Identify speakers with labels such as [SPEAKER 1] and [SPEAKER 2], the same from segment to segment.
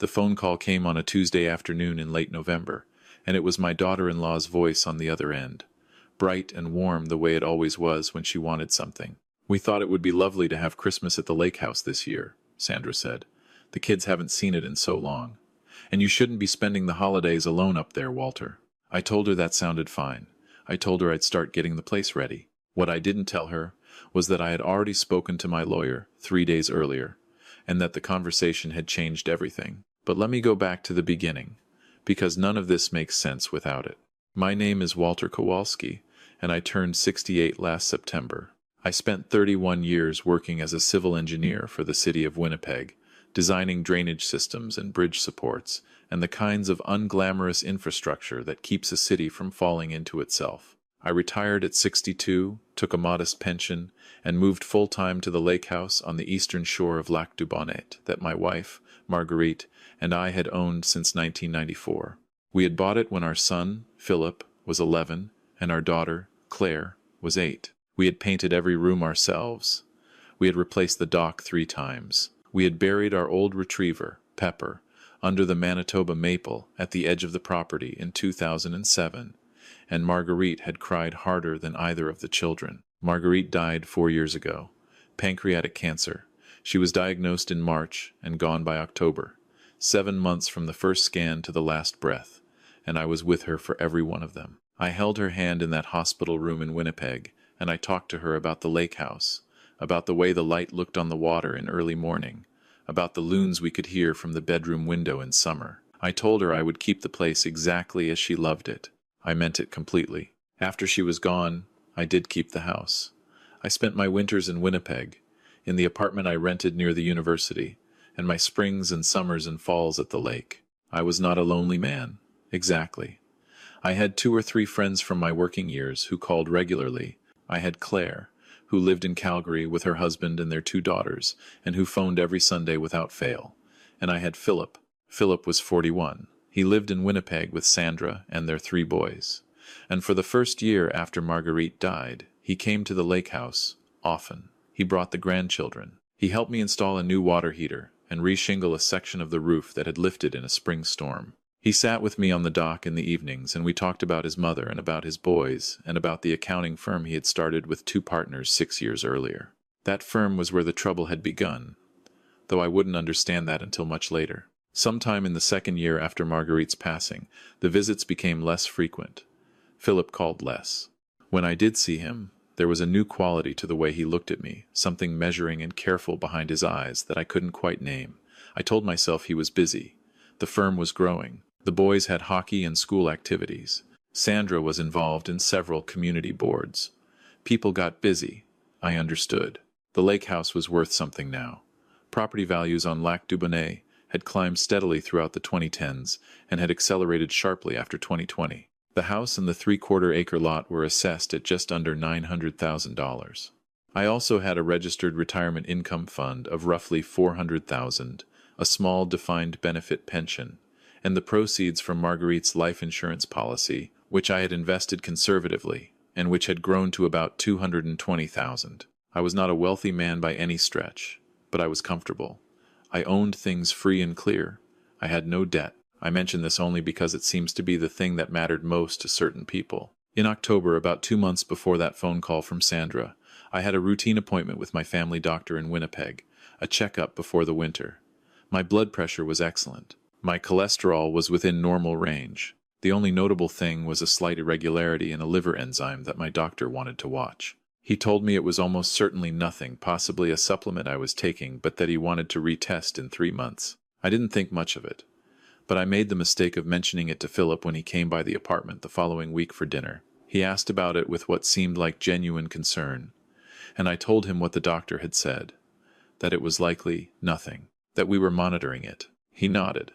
[SPEAKER 1] The phone call came on a Tuesday afternoon in late November, and it was my daughter-in-law's voice on the other end, bright and warm the way it always was when she wanted something. "We thought it would be lovely to have Christmas at the lake house this year," Sandra said. "The kids haven't seen it in so long. And you shouldn't be spending the holidays alone up there, Walter." I told her that sounded fine. I told her I'd start getting the place ready. What I didn't tell her was that I had already spoken to my lawyer 3 days earlier, and that the conversation had changed everything. But let me go back to the beginning, because none of this makes sense without it. My name is Walter Kowalski, and I turned 68 last September. I spent 31 years working as a civil engineer for the city of Winnipeg, designing drainage systems and bridge supports, and the kinds of unglamorous infrastructure that keeps a city from falling into itself. I retired at 62, took a modest pension, and moved full-time to the lake house on the eastern shore of Lac du Bonnet that my wife, Marguerite, and I had owned since 1994. We had bought it when our son, Philip, was 11, and our daughter, Claire, was 8. We had painted every room ourselves. We had replaced the dock 3 times. We had buried our old retriever, Pepper, under the Manitoba maple at the edge of the property in 2007, and Marguerite had cried harder than either of the children. Marguerite died 4 years ago. Pancreatic cancer. She was diagnosed in March and gone by October, 7 months from the first scan to the last breath, and I was with her for every one of them. I held her hand in that hospital room in Winnipeg, and I talked to her about the lake house, about the way the light looked on the water in early morning, about the loons we could hear from the bedroom window in summer. I told her I would keep the place exactly as she loved it. I meant it completely. After she was gone, I did keep the house. I spent my winters in Winnipeg, in the apartment I rented near the university, and my springs and summers and falls at the lake. I was not a lonely man. Exactly. I had 2 or 3 friends from my working years who called regularly. I had Claire, who lived in Calgary with her husband and their 2 daughters, and who phoned every Sunday without fail. And I had Philip. Philip was 41. He lived in Winnipeg with Sandra and their 3 boys. And for the first year after Marguerite died, he came to the lake house, often. He brought the grandchildren. He helped me install a new water heater and reshingle a section of the roof that had lifted in a spring storm. He sat with me on the dock in the evenings, and we talked about his mother and about his boys and about the accounting firm he had started with 2 partners 6 years earlier. That firm was where the trouble had begun, though I wouldn't understand that until much later. Sometime in the 2nd year after Marguerite's passing, the visits became less frequent. Philip called less. When I did see him, there was a new quality to the way he looked at me, something measuring and careful behind his eyes that I couldn't quite name. I told myself he was busy. The firm was growing. The boys had hockey and school activities. Sandra was involved in several community boards. People got busy. I understood. The lake house was worth something now. Property values on Lac du Bonnet had climbed steadily throughout the 2010s and had accelerated sharply after 2020. The house and the 3/4-acre lot were assessed at just under $900,000. I also had a registered retirement income fund of roughly $400,000, a small defined benefit pension, and the proceeds from Marguerite's life insurance policy, which I had invested conservatively, and which had grown to about $220,000. I was not a wealthy man by any stretch, but I was comfortable. I owned things free and clear. I had no debt. I mention this only because it seems to be the thing that mattered most to certain people. In October, about 2 months before that phone call from Sandra, I had a routine appointment with my family doctor in Winnipeg, a checkup before the winter. My blood pressure was excellent. My cholesterol was within normal range. The only notable thing was a slight irregularity in a liver enzyme that my doctor wanted to watch. He told me it was almost certainly nothing, possibly a supplement I was taking, but that he wanted to retest in 3 months. I didn't think much of it, but I made the mistake of mentioning it to Philip when he came by the apartment the following week for dinner. He asked about it with what seemed like genuine concern, and I told him what the doctor had said, that it was likely nothing, that we were monitoring it. He nodded.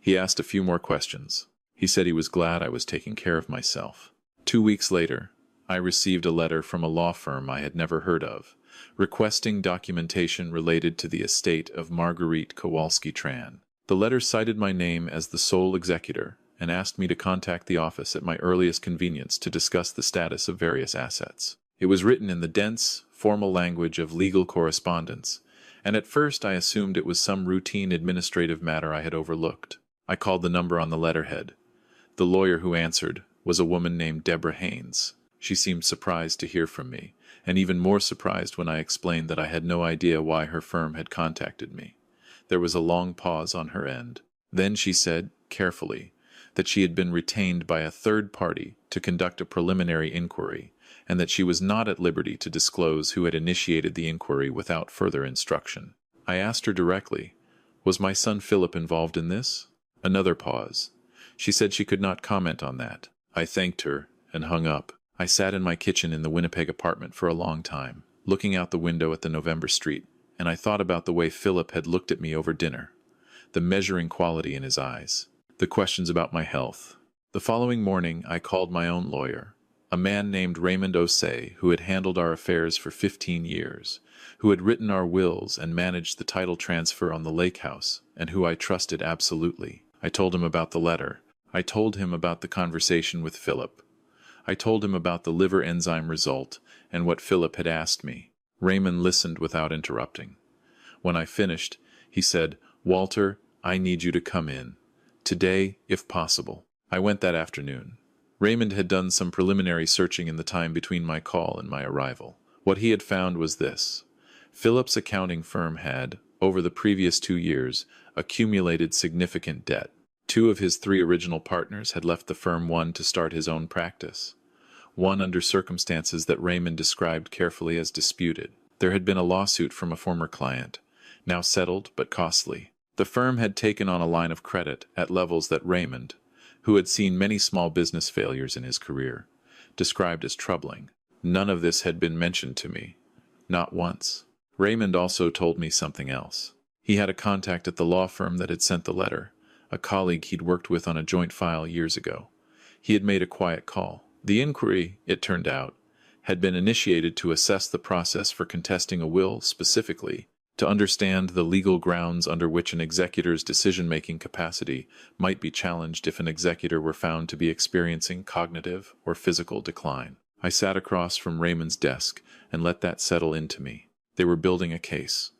[SPEAKER 1] He asked a few more questions. He said he was glad I was taking care of myself. 2 weeks later, I received a letter from a law firm I had never heard of, requesting documentation related to the estate of Marguerite Kowalski-Tran. The letter cited my name as the sole executor and asked me to contact the office at my earliest convenience to discuss the status of various assets. It was written in the dense, formal language of legal correspondence, and at first I assumed it was some routine administrative matter I had overlooked. I called the number on the letterhead. The lawyer who answered was a woman named Deborah Haynes. She seemed surprised to hear from me, and even more surprised when I explained that I had no idea why her firm had contacted me. There was a long pause on her end. Then she said, carefully, that she had been retained by a third party to conduct a preliminary inquiry, and that she was not at liberty to disclose who had initiated the inquiry without further instruction. I asked her directly, was my son Philip involved in this? Another pause. She said she could not comment on that. I thanked her and hung up. I sat in my kitchen in the Winnipeg apartment for a long time, looking out the window at the November street, and I thought about the way Philip had looked at me over dinner, the measuring quality in his eyes, the questions about my health. The following morning, I called my own lawyer, a man named Raymond Osei, who had handled our affairs for 15 years, who had written our wills and managed the title transfer on the lake house, and who I trusted absolutely. I told him about the letter. I told him about the conversation with Philip. I told him about the liver enzyme result and what Philip had asked me. Raymond listened without interrupting. When I finished, he said, "Walter, I need you to come in. Today, if possible." I went that afternoon. Raymond had done some preliminary searching in the time between my call and my arrival. What he had found was this. Philip's accounting firm had, over the previous 2 years, accumulated significant debt. 2 of his 3 original partners had left the firm, one to start his own practice, one under circumstances that Raymond described carefully as disputed. There had been a lawsuit from a former client, now settled but costly. The firm had taken on a line of credit at levels that Raymond, who had seen many small business failures in his career, described as troubling. None of this had been mentioned to me, not once. Raymond also told me something else. He had a contact at the law firm that had sent the letter, a colleague he'd worked with on a joint file years ago. He had made a quiet call. The inquiry, it turned out, had been initiated to assess the process for contesting a will specifically, to understand the legal grounds under which an executor's decision-making capacity might be challenged if an executor were found to be experiencing cognitive or physical decline. I sat across from Raymond's desk and let that settle into me. They were building a case.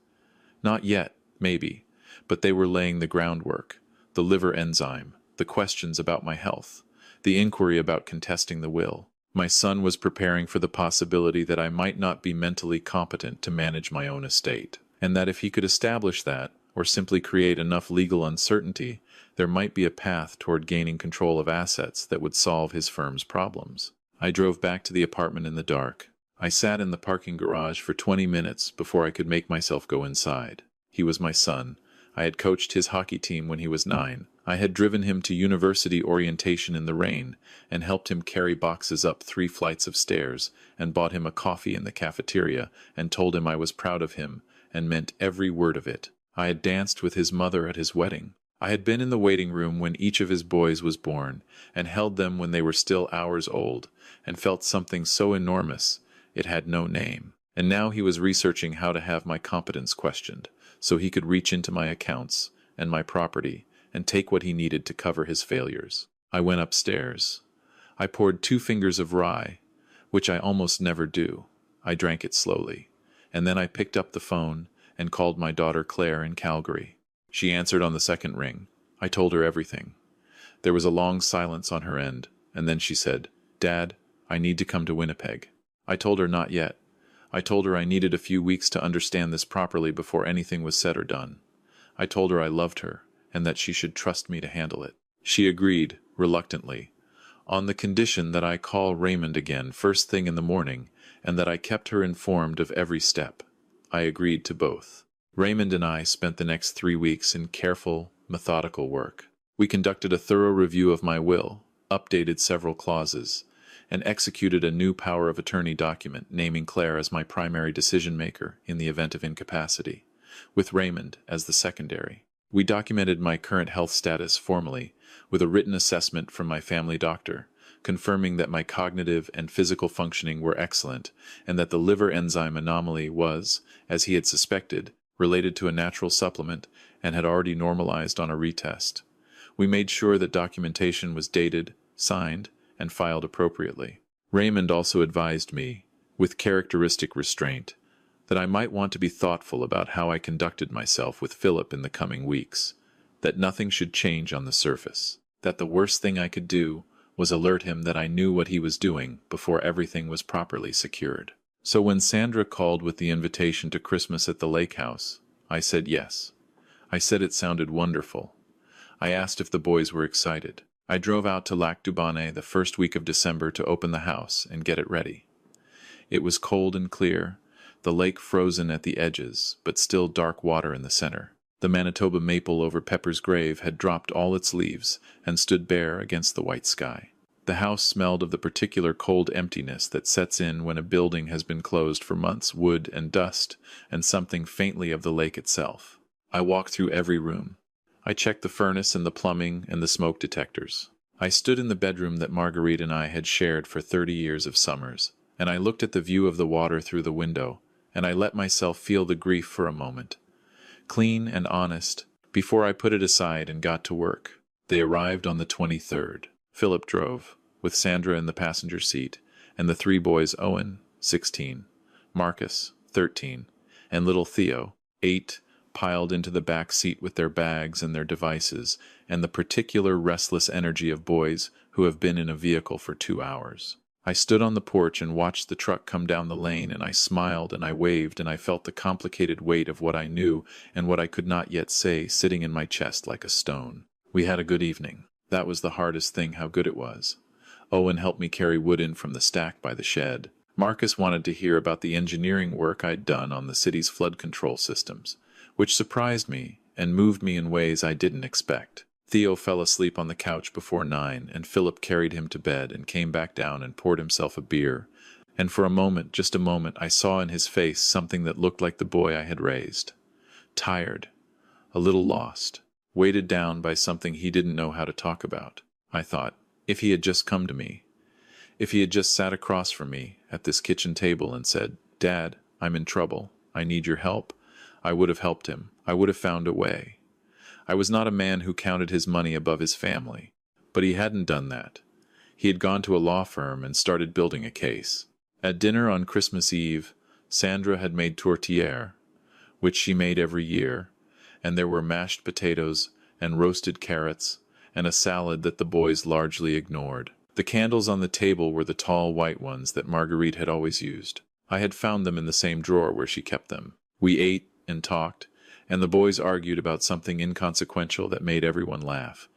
[SPEAKER 1] Not yet, maybe, but they were laying the groundwork. The liver enzyme, the questions about my health, the inquiry about contesting the will. My son was preparing for the possibility that I might not be mentally competent to manage my own estate, and that if he could establish that, or simply create enough legal uncertainty, there might be a path toward gaining control of assets that would solve his firm's problems. I drove back to the apartment in the dark. I sat in the parking garage for 20 minutes before I could make myself go inside. He was my son. I had coached his hockey team when he was 9. I had driven him to university orientation in the rain and helped him carry boxes up 3 flights of stairs and bought him a coffee in the cafeteria and told him I was proud of him and meant every word of it. I had danced with his mother at his wedding. I had been in the waiting room when each of his boys was born and held them when they were still hours old and felt something so enormous it had no name. And now he was researching how to have my competence questioned, so he could reach into my accounts and my property and take what he needed to cover his failures. I went upstairs. I poured 2 fingers of rye, which I almost never do. I drank it slowly, and then I picked up the phone and called my daughter Claire in Calgary. She answered on the second ring. I told her everything. There was a long silence on her end, and then she said, "Dad, I need to come to Winnipeg." I told her not yet. I told her I needed a few weeks to understand this properly before anything was said or done. I told her I loved her, and that she should trust me to handle it. She agreed, reluctantly, on the condition that I call Raymond again first thing in the morning, and that I kept her informed of every step. I agreed to both. Raymond and I spent the next 3 weeks in careful, methodical work. We conducted a thorough review of my will, updated several clauses, and executed a new power of attorney document naming Claire as my primary decision-maker in the event of incapacity, with Raymond as the secondary. We documented my current health status formally, with a written assessment from my family doctor, confirming that my cognitive and physical functioning were excellent, and that the liver enzyme anomaly was, as he had suspected, related to a natural supplement and had already normalized on a retest. We made sure that documentation was dated, signed, and filed appropriately. Raymond also advised me, with characteristic restraint, that I might want to be thoughtful about how I conducted myself with Philip in the coming weeks, that nothing should change on the surface, that the worst thing I could do was alert him that I knew what he was doing before everything was properly secured. So when Sandra called with the invitation to Christmas at the lake house, I said yes. I said it sounded wonderful. I asked if the boys were excited. I drove out to Lac du Bonnet the first week of December to open the house and get it ready. It was cold and clear, the lake frozen at the edges, but still dark water in the center. The Manitoba maple over Pepper's grave had dropped all its leaves and stood bare against the white sky. The house smelled of the particular cold emptiness that sets in when a building has been closed for months, wood and dust, and something faintly of the lake itself. I walked through every room. I checked the furnace and the plumbing and the smoke detectors. I stood in the bedroom that Marguerite and I had shared for 30 years of summers, and I looked at the view of the water through the window, and I let myself feel the grief for a moment. Clean and honest, before I put it aside and got to work. They arrived on the 23rd. Philip drove, with Sandra in the passenger seat, and the 3 boys, Owen, 16, Marcus, 13, and little Theo, 8, piled into the back seat with their bags and their devices, and the particular restless energy of boys who have been in a vehicle for 2 hours. I stood on the porch and watched the truck come down the lane, and I smiled and I waved, and I felt the complicated weight of what I knew and what I could not yet say sitting in my chest like a stone. We had a good evening. That was the hardest thing, how good it was. Owen helped me carry wood in from the stack by the shed. Marcus wanted to hear about the engineering work I'd done on the city's flood control systems, which surprised me and moved me in ways I didn't expect. Theo fell asleep on the couch before 9, and Philip carried him to bed and came back down and poured himself a beer. And for a moment, just a moment, I saw in his face something that looked like the boy I had raised. Tired, a little lost, weighted down by something he didn't know how to talk about. I thought, if he had just come to me, if he had just sat across from me at this kitchen table and said, "Dad, I'm in trouble. I need your help," I would have helped him. I would have found a way. I was not a man who counted his money above his family, but he hadn't done that. He had gone to a law firm and started building a case. At dinner on Christmas Eve, Sandra had made tourtière, which she made every year, and there were mashed potatoes and roasted carrots and a salad that the boys largely ignored. The candles on the table were the tall white ones that Marguerite had always used. I had found them in the same drawer where she kept them. We ate and talked, and the boys argued about something inconsequential that made everyone laugh.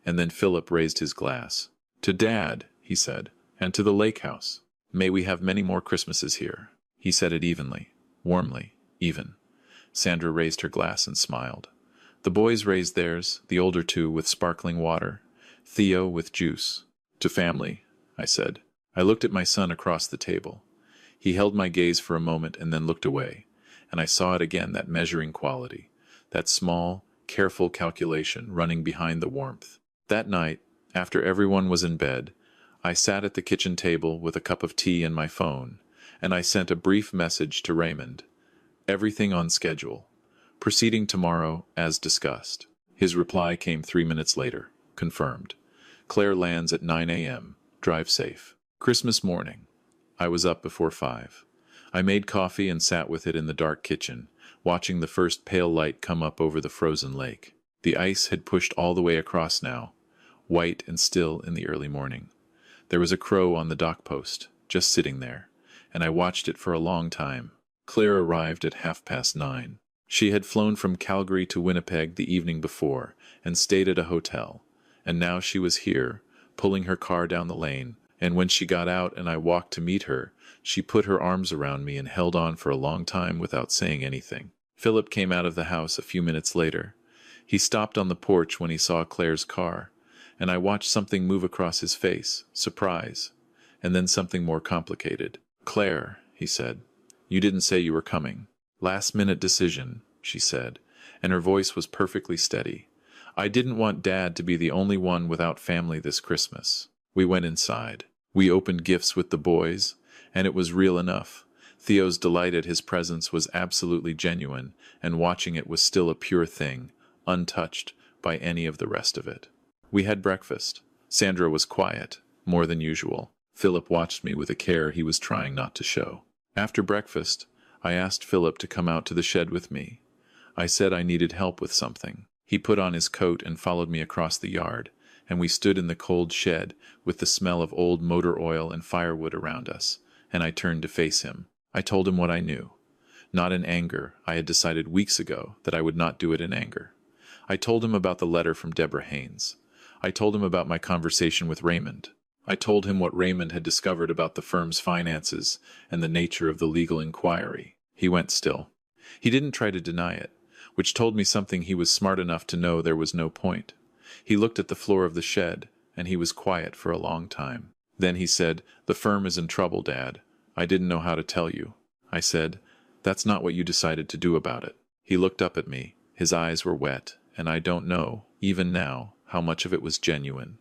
[SPEAKER 1] And then Philip raised his glass. "To Dad," he said, "and to the lake house. May we have many more Christmases here." He said it evenly, warmly, even. Sandra raised her glass and smiled. The boys raised theirs, the older 2 with sparkling water, Theo with juice. "To family," I said. I looked at my son across the table. He held my gaze for a moment and then looked away, and I saw it again, that measuring quality, that small, careful calculation running behind the warmth. That night, after everyone was in bed, I sat at the kitchen table with a cup of tea and my phone, and I sent a brief message to Raymond. Everything on schedule. Proceeding tomorrow, as discussed. His reply came 3 minutes later. Confirmed. Claire lands at 9 a.m. Drive safe. Christmas morning. I was up before 5. I made coffee and sat with it in the dark kitchen, watching the first pale light come up over the frozen lake. The ice had pushed all the way across now, white and still in the early morning. There was a crow on the dock post, just sitting there, and I watched it for a long time. Claire arrived at 9:30. She had flown from Calgary to Winnipeg the evening before and stayed at a hotel, and now she was here, pulling her car down the lane, and when she got out and I walked to meet her, she put her arms around me and held on for a long time without saying anything. Philip came out of the house a few minutes later. He stopped on the porch when he saw Claire's car, and I watched something move across his face, surprise, and then something more complicated. "Claire," he said, "you didn't say you were coming." "Last-minute decision," she said, and her voice was perfectly steady. "I didn't want Dad to be the only one without family this Christmas." We went inside. We opened gifts with the boys, and it was real enough. Theo's delight at his presence was absolutely genuine, and watching it was still a pure thing, untouched by any of the rest of it. We had breakfast. Sandra was quiet, more than usual. Philip watched me with a care he was trying not to show. After breakfast, I asked Philip to come out to the shed with me. I said I needed help with something. He put on his coat and followed me across the yard, and we stood in the cold shed with the smell of old motor oil and firewood around us, and I turned to face him. I told him what I knew. Not in anger. I had decided weeks ago that I would not do it in anger. I told him about the letter from Deborah Haynes. I told him about my conversation with Raymond. I told him what Raymond had discovered about the firm's finances and the nature of the legal inquiry. He went still. He didn't try to deny it, which told me something he was smart enough to know there was no point. He looked at the floor of the shed, and he was quiet for a long time. Then he said, "The firm is in trouble, Dad. I didn't know how to tell you." I said, "That's not what you decided to do about it." He looked up at me. His eyes were wet, and I don't know, even now, how much of it was genuine.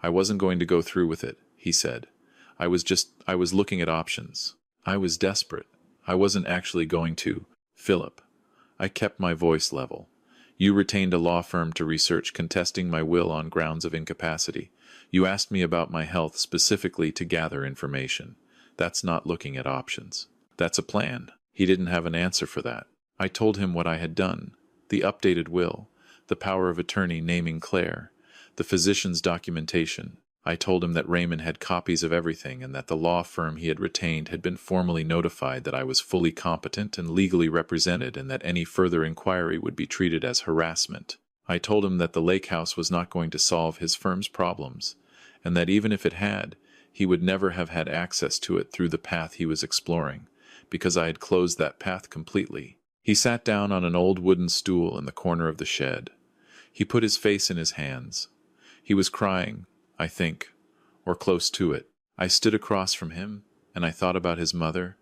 [SPEAKER 1] "I wasn't going to go through with it," he said. I was looking at options. I was desperate. I wasn't actually going to. Philip. I kept my voice level. "You retained a law firm to research contesting my will on grounds of incapacity. You asked me about my health specifically to gather information. That's not looking at options. That's a plan." He didn't have an answer for that. I told him what I had done. The updated will, the power of attorney naming Claire, the physician's documentation. I told him that Raymond had copies of everything and that the law firm he had retained had been formally notified that I was fully competent and legally represented and that any further inquiry would be treated as harassment. I told him that the lake house was not going to solve his firm's problems, and that even if it had, he would never have had access to it through the path he was exploring, because I had closed that path completely. He sat down on an old wooden stool in the corner of the shed. He put his face in his hands. He was crying, I think, or close to it. I stood across from him, and I thought about his mother,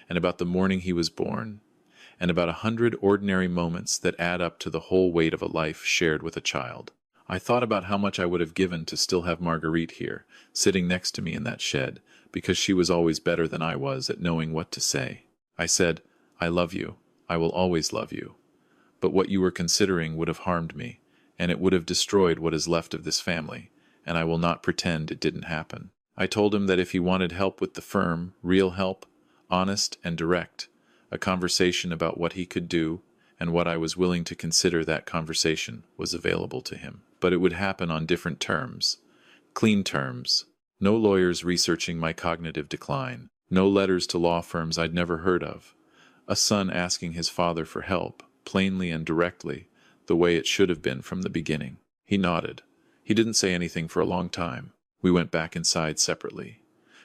[SPEAKER 1] and about the morning he was born, and about 100 ordinary moments that add up to the whole weight of a life shared with a child. I thought about how much I would have given to still have Marguerite here, sitting next to me in that shed, because she was always better than I was at knowing what to say. I said, "I love you. I will always love you. But what you were considering would have harmed me, and it would have destroyed what is left of this family, and I will not pretend it didn't happen." I told him that if he wanted help with the firm, real help, honest and direct, a conversation about what he could do, and what I was willing to consider that conversation, was available to him. But it would happen on different terms. Clean terms. No lawyers researching my cognitive decline. No letters to law firms I'd never heard of. A son asking his father for help, plainly and directly, the way it should have been from the beginning. He nodded. He didn't say anything for a long time. We went back inside separately.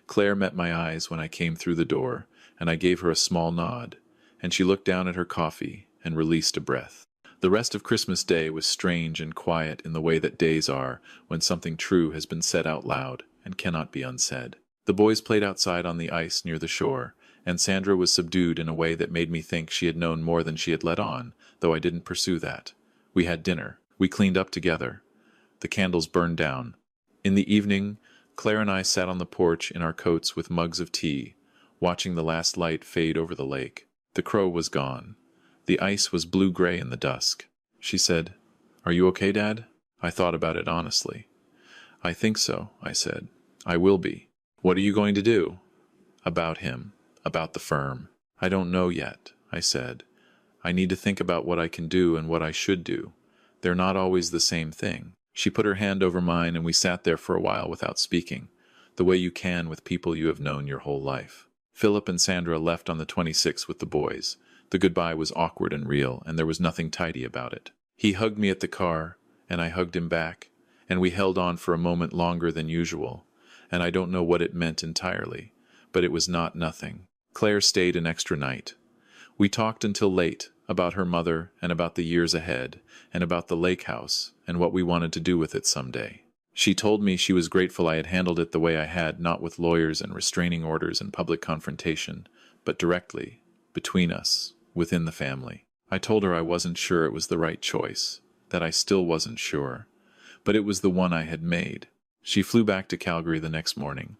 [SPEAKER 1] Claire met my eyes when I came through the door, and I gave her a small nod, and she looked down at her coffee and released a breath. The rest of Christmas Day was strange and quiet in the way that days are when something true has been said out loud and cannot be unsaid. The boys played outside on the ice near the shore, and Sandra was subdued in a way that made me think she had known more than she had let on, though I didn't pursue that. We had dinner. We cleaned up together. The candles burned down. In the evening, Claire and I sat on the porch in our coats with mugs of tea, watching the last light fade over the lake. The crow was gone. The ice was blue-gray in the dusk. She said, "Are you okay, Dad?" I thought about it honestly. "I think so," I said. "I will be." "What are you going to do?" "About him. About the firm." "I don't know yet," I said. "I need to think about what I can do and what I should do. They're not always the same thing." She put her hand over mine, and we sat there for a while without speaking, the way you can with people you have known your whole life. Philip and Sandra left on the 26th with the boys. The goodbye was awkward and real, and there was nothing tidy about it. He hugged me at the car, and I hugged him back, and we held on for a moment longer than usual, and I don't know what it meant entirely, but it was not nothing. Claire stayed an extra night. We talked until late, about her mother and about the years ahead, and about the lake house and what we wanted to do with it someday. She told me she was grateful I had handled it the way I had, not with lawyers and restraining orders and public confrontation, but directly, between us, within the family. I told her I wasn't sure it was the right choice, that I still wasn't sure, but it was the one I had made. She flew back to Calgary the next morning.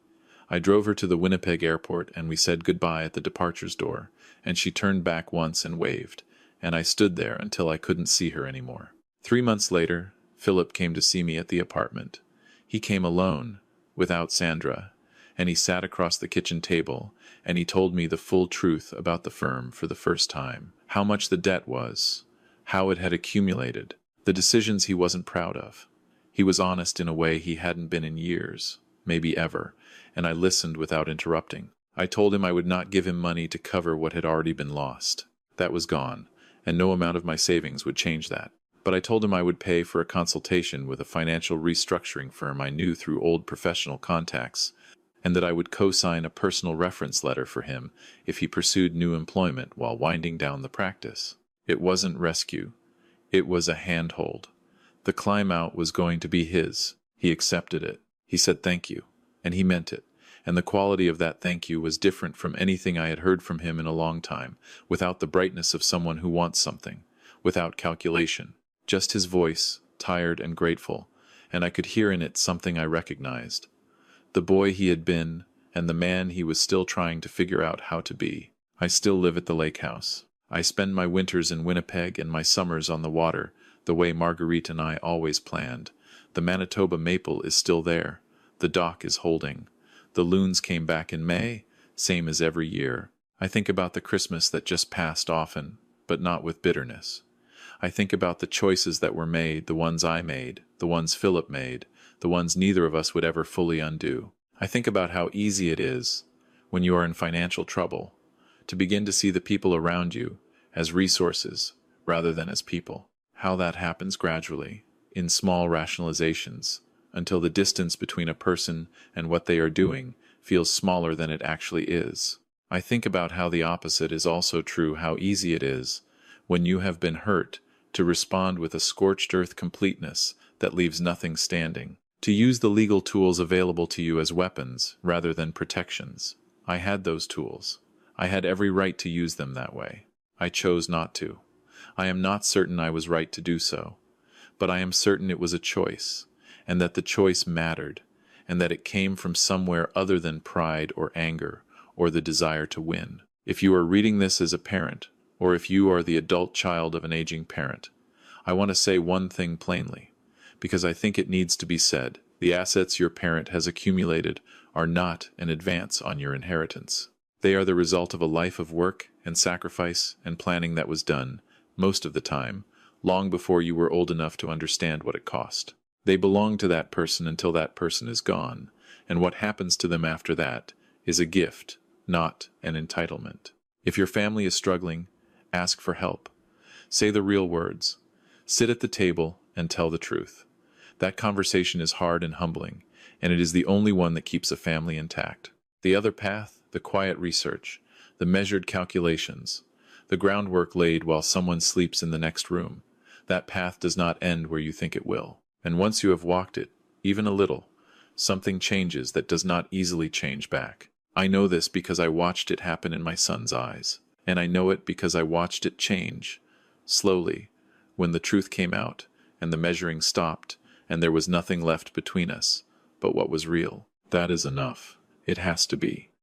[SPEAKER 1] I drove her to the Winnipeg airport, and we said goodbye at the departures door, and she turned back once and waved, and I stood there until I couldn't see her anymore. 3 months later, Philip came to see me at the apartment. He came alone, without Sandra, And he sat across the kitchen table, and he told me the full truth about the firm for the first time. How much the debt was, how it had accumulated, the decisions he wasn't proud of. He was honest in a way he hadn't been in years, maybe ever, and I listened without interrupting. I told him I would not give him money to cover what had already been lost. That was gone, and no amount of my savings would change that. But I told him I would pay for a consultation with a financial restructuring firm I knew through old professional contacts, and that I would co-sign a personal reference letter for him if he pursued new employment while winding down the practice. It wasn't rescue. It was a handhold. The climb out was going to be his. He accepted it. He said thank you, and he meant it. And the quality of that thank you was different from anything I had heard from him in a long time, without the brightness of someone who wants something, without calculation. Just his voice, tired and grateful, and I could hear in it something I recognized. The boy he had been, and the man he was still trying to figure out how to be. I still live at the lake house. I spend my winters in Winnipeg and my summers on the water, the way Marguerite and I always planned. The Manitoba maple is still there. The dock is holding. The loons came back in May, same as every year. I think about the Christmas that just passed often, but not with bitterness. I think about the choices that were made, the ones I made, the ones Philip made, the ones neither of us would ever fully undo. I think about how easy it is, when you are in financial trouble, to begin to see the people around you as resources rather than as people. How that happens gradually, in small rationalizations, until the distance between a person and what they are doing feels smaller than it actually is. I think about how the opposite is also true, how easy it is, when you have been hurt, to respond with a scorched earth completeness that leaves nothing standing, to use the legal tools available to you as weapons rather than protections. I had those tools. I had every right to use them that way. I chose not to. I am not certain I was right to do so, but I am certain it was a choice, and that the choice mattered, and that it came from somewhere other than pride or anger or the desire to win. If you are reading this as a parent, or if you are the adult child of an aging parent, I want to say one thing plainly, because I think it needs to be said. The assets your parent has accumulated are not an advance on your inheritance. They are the result of a life of work and sacrifice and planning that was done, most of the time, long before you were old enough to understand what it cost. They belong to that person until that person is gone, and what happens to them after that is a gift, not an entitlement. If your family is struggling, ask for help. Say the real words. Sit at the table and tell the truth. That conversation is hard and humbling, and it is the only one that keeps a family intact. The other path, the quiet research, the measured calculations, the groundwork laid while someone sleeps in the next room, that path does not end where you think it will. And once you have walked it, even a little, something changes that does not easily change back. I know this because I watched it happen in my son's eyes. And I know it because I watched it change, slowly, when the truth came out, and the measuring stopped, and there was nothing left between us but what was real. That is enough. It has to be.